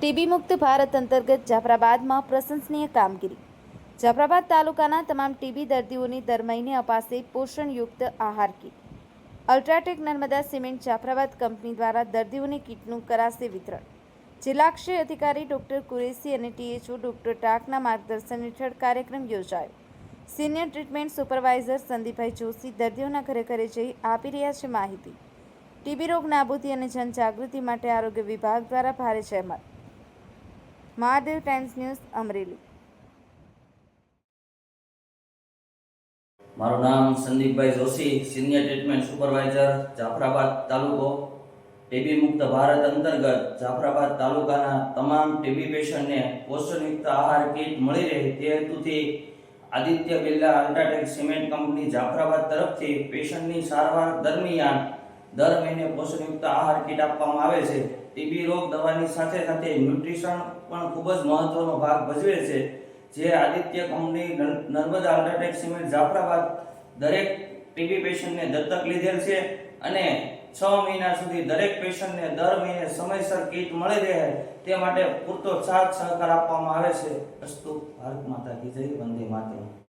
TB મુક્ત ભારત અંતર્ગત જાફરાબાદમાં પ્રશંસનીય કામગીરી. જાફરાબાદ તાલુકાના તમામ ટીબી દર્દીઓને દર મહિને અપાશે પોષણયુક્ત આહાર kit. UltraTech Narmada cement Jafrabad company દ્વારા દર્દીઓને કીટનું કરાશે વિતરણ. જિલ્લા ક્ષય અધિકારી ડોક્ટર કુરેશી અને ટીએચઓ ડોક્ટર ટાકના માર્ગદર્શન હેઠળ કાર્યક્રમ યોજાયો. સિનિયર ટ્રીટમેન્ટ સુપરવાઇઝર સંદીપભાઈ જોશી દર્દીઓના ઘરે ઘરે જઈ આપી રહ્યા છે માહિતી. ટીબી રોગ નાબૂદી અને જનજાગૃતિ માટે આરોગ્ય વિભાગ દ્વારા ભારે જહેમત. Mahadev Times News Amreli. મારું નામ સંદીપભાઈ Joshi, senior treatment supervisor, Jafrabad તાલુકો. ટીબી મુક્ત ભારત અંતર્ગત જાફરાબાદ તાલુકાના તમામ ટીબી પેશન્ટને પોષણયુક્ત આહાર કીટ મળી રહે તે હેતુથી Aditya Birla UltraTech cement company Jafrabad તરફથી પેશન્ટની સારવાર દરમિયાન દર મહિને પોષણયુક્ત આહાર કીટ આપવામાં આવે છે. ટીબી રોગ દવાની સાથે સાથે ન્યુટ્રિશન પણ ખૂબ જ મહત્વનો ભાગ ભજવે છે. જે Aditya company Narmada UltraTech cement Jafrabad દરેક ટીબી પેશન્ટને દત્તક લીધેલ છે અને 6 મહિના સુધી દરેક પેશન્ટને દર મહિને સમયસર કીટ મળી રહે તે માટે પૂરતો સાથ સહકાર આપવામાં આવે છે. અસ્તુ ભારત માતા કી જય, વંદે માતરમ.